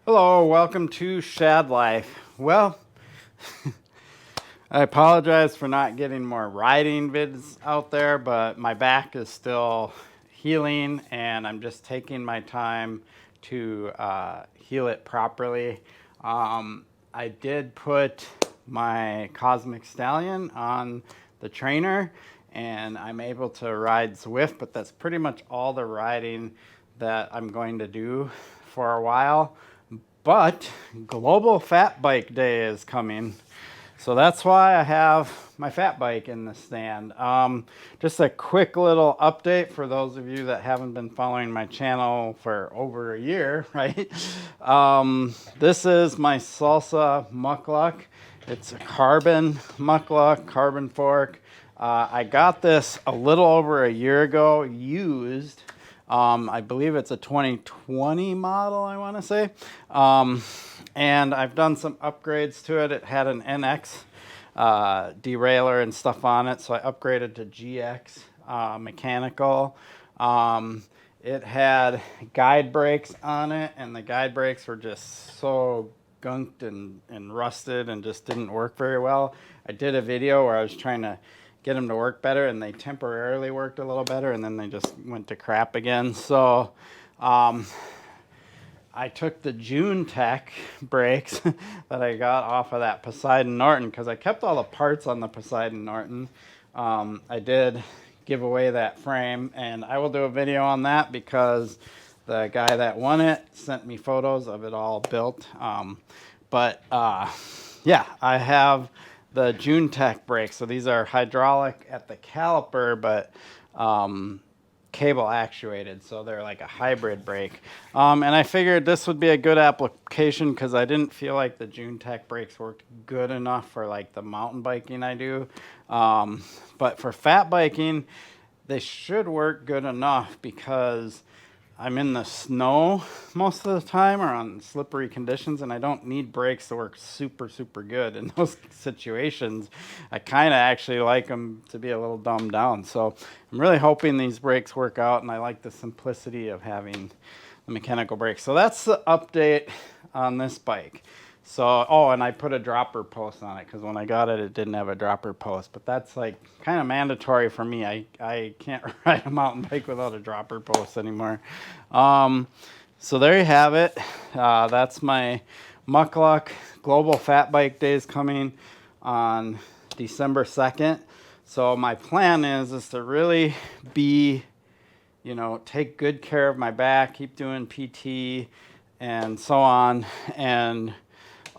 Hello, welcome to Shad Life. Well, I apologize for not getting more riding vids out there, but my back is still healing and I'm just taking my time to heal it properly. I did put my Cosmic Stallion on the trainer and I'm able to ride Zwift, but that's pretty much all the riding that I'm going to do for a while. But Global Fat Bike Day is coming. So that's why I have my fat bike in the stand. Just a quick little update for those of you that haven't been following my channel for over a year, right? This is my Salsa Mukluk. It's a carbon mukluk, carbon fork. I got this a little over a year ago, used. I believe it's a 2020 model, I want to say. And I've done some upgrades to it. It had an NX derailleur and stuff on it, so I upgraded to GX mechanical. It had guide brakes on it, and the guide brakes were just so gunked and rusted and just didn't work very well. I did a video where I was trying to get them to work better, and they temporarily worked a little better, and then they just went to crap again. So I took the June Tech brakes that I got off of that Poseidon Norton, because I kept all the parts on the Poseidon Norton. I did give away that frame, and I will do a video on that because the guy that won it sent me photos of it all built. Yeah, I have the June Tech brakes. So these are hydraulic at the caliper, but cable actuated. So they're like a hybrid brake. And I figured this would be a good application because I didn't feel like the June Tech brakes worked good enough for like the mountain biking I do. But for fat biking, they should work good enough because I'm in the snow most of the time or on slippery conditions, and I don't need brakes to work super, super good in those situations. I kind of actually like them to be a little dumbed down. So I'm really hoping these brakes work out, and I like the simplicity of having the mechanical brakes. So that's the update on this bike. So, oh, and I put a dropper post on it because when I got it, it didn't have a dropper post. But that's like kind of mandatory for me. I can't ride a mountain bike without a dropper post anymore. So there you have it. That's my Mukluk Global Fat Bike Days coming on December 2nd. So my plan is to really be, take good care of my back, keep doing PT and so on, and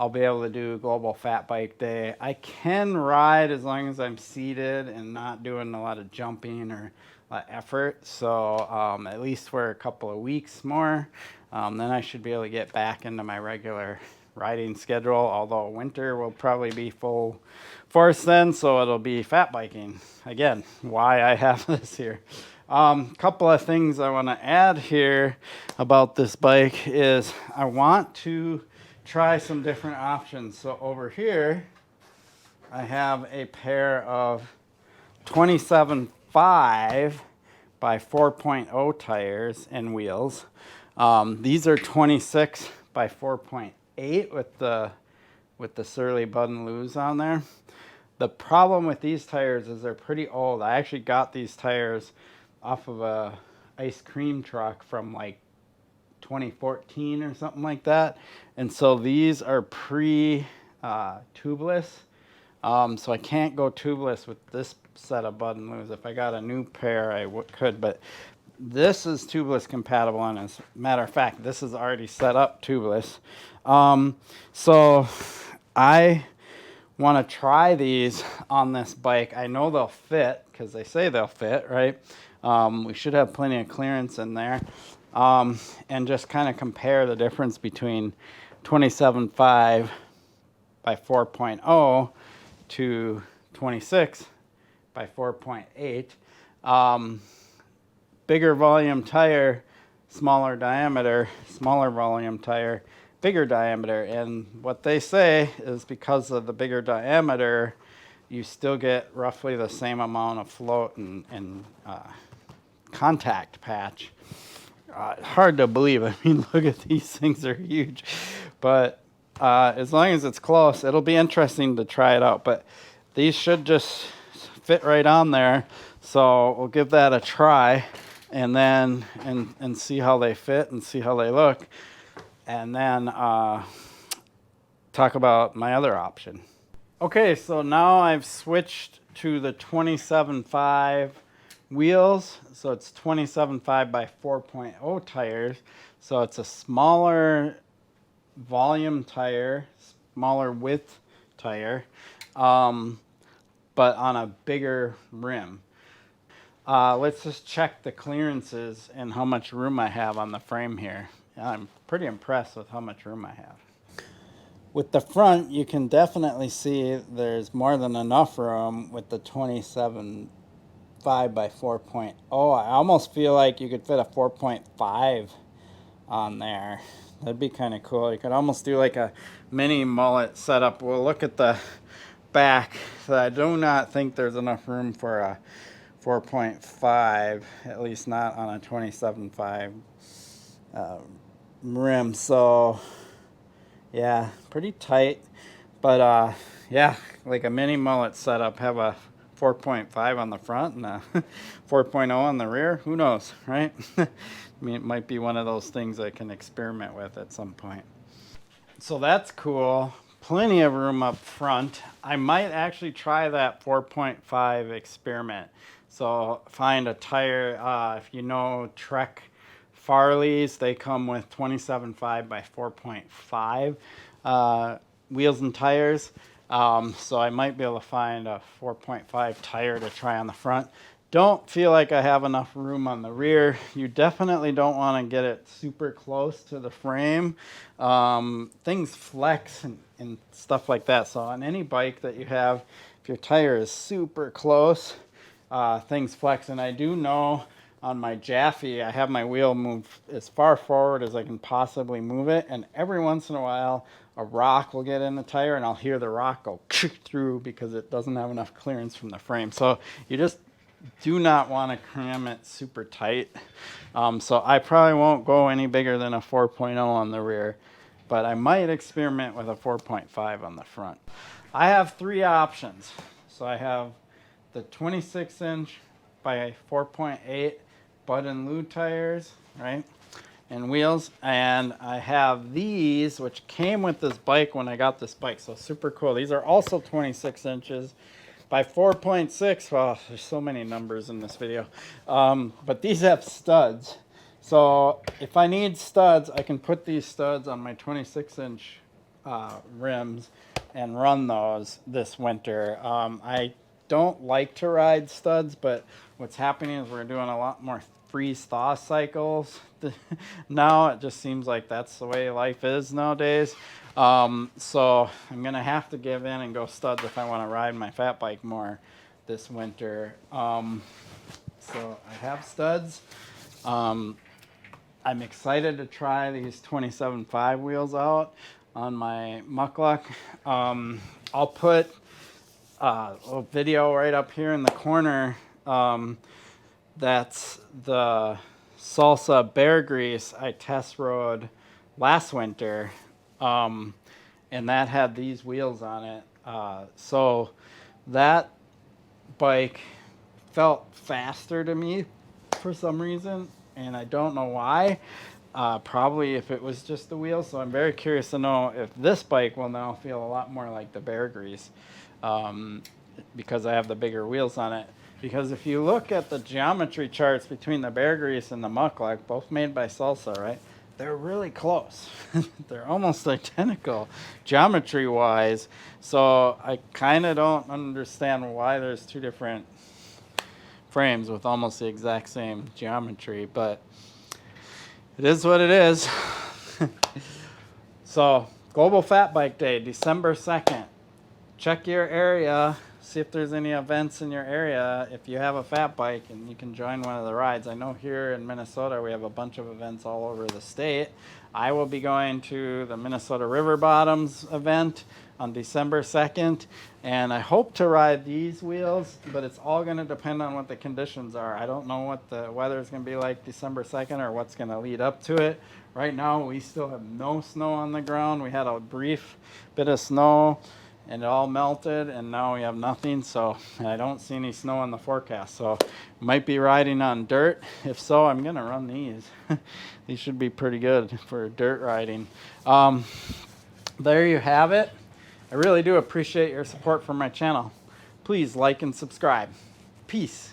I'll be able to do Global Fat Bike Day. I can ride as long as I'm seated and not doing a lot of jumping or effort. So at least for a couple of weeks more, then I should be able to get back into my regular riding schedule. Although winter will probably be full force then, so it'll be fat biking. Again, why I have this here. Couple of things I want to add here about this bike is I want to try some different options. So over here, I have a pair of 27.5 by 4.0 tires and wheels. These are 26 by 4.8 with the Surly Bud and Lose on there. The problem with these tires is they're pretty old. I actually got these tires off of a ice cream truck from like 2014 or something like that, and so these are tubeless, so I can't go tubeless with this set of Bud and Lose. If I got a new pair I could, but this is tubeless compatible, and as a matter of fact this is already set up tubeless. So I want to try these on this bike. I know they'll fit because they say they'll fit, right? We should have plenty of clearance in there. And just kind of compare the difference between 27.5 by 4.0 to 26 by 4.8. Bigger volume tire, smaller diameter, smaller volume tire, bigger diameter. And what they say is because of the bigger diameter, you still get roughly the same amount of float and contact patch. Hard to believe. I mean, look at these things, are huge. But as long as it's close, it'll be interesting to try it out. But these should just fit right on there. So we'll give that a try and then and see how they fit and see how they look. And then talk about my other option. Okay, so now I've switched to the 27.5 wheels. So it's 27.5 by 4.0 tires. So it's a smaller volume tire, smaller width tire, but on a bigger rim. Let's just check the clearances and how much room I have on the frame here. I'm pretty impressed with how much room I have. With the front, you can definitely see there's more than enough room with the 27.5 by 4.0. I almost feel like you could fit a 4.5 on there. That'd be kind of cool. You could almost do like a mini mullet setup. We'll look at the back. So I do not think there's enough room for a 4.5, at least not on a 27.5 rim. So yeah, pretty tight. But yeah, like a mini mullet setup, have a 4.5 on the front and a 4.0 on the rear. Who knows, right? I mean, it might be one of those things I can experiment with at some point. So that's cool. Plenty of room up front. I might actually try that 4.5 experiment. So find a tire, if you know Trek Farley's, they come with 27.5 by 4.5 wheels and tires. So I might be able to find a 4.5 tire to try on the front. Don't feel like I have enough room on the rear. You definitely don't want to get it super close to the frame. Things flex and stuff like that. So on any bike that you have, if your tire is super close, things flex. And I do know on my Jaffe, I have my wheel moved as far forward as I can possibly move it. And every once in a while, a rock will get in the tire and I'll hear the rock go through because it doesn't have enough clearance from the frame. So you just do not want to cram it super tight. So I probably won't go any bigger than a 4.0 on the rear, but I might experiment with a 4.5 on the front. I have three options. So I have the 26-inch by 4.8 Bud and Lou tires, right? And wheels. And I have these, which came with this bike when I got this bike. So super cool. These are also 26 inches by 4.6. Well, there's so many numbers in this video. But these have studs. So if I need studs, I can put these studs on my 26-inch rims and run those this winter. I don't like to ride studs, but what's happening is we're doing a lot more freeze thaw cycles now. It just seems like that's the way life is nowadays. So I'm gonna have to give in and go studs if I want to ride my fat bike more this winter. So I have studs. I'm excited to try these 27.5 wheels out on my Mukluk. I'll put a little video right up here in the corner. That's the Salsa Bear Grease I test rode last winter. And that had these wheels on it. So that bike felt faster to me for some reason, and I don't know why. Probably if it was just the wheels. So I'm very curious to know if this bike will now feel a lot more like the Bear Grease, because I have the bigger wheels on it. Because if you look at the geometry charts between the Bear Grease and the Mukluk, both made by Salsa, right? They're really close. They're almost identical geometry-wise. So I kind of don't understand why there's two different frames with almost the exact same geometry, but it is what it is. So Global Fat Bike Day, December 2nd. Check your area. See if there's any events in your area if you have a fat bike and you can join one of the rides. I know here in Minnesota we have a bunch of events all over the state. I will be going to the Minnesota River Bottoms event on December 2nd, and I hope to ride these wheels, but it's all going to depend on what the conditions are. I don't know what the weather is going to be like December 2nd or what's going to lead up to it right now we still have no snow on the ground. We had a brief bit of snow and it all melted, and now we have nothing, so I don't see any snow in the forecast. So might be riding on dirt. If so, I'm gonna run these. These should be pretty good for dirt riding. There you have it. I really do appreciate your support for my channel. Please like and subscribe. Peace.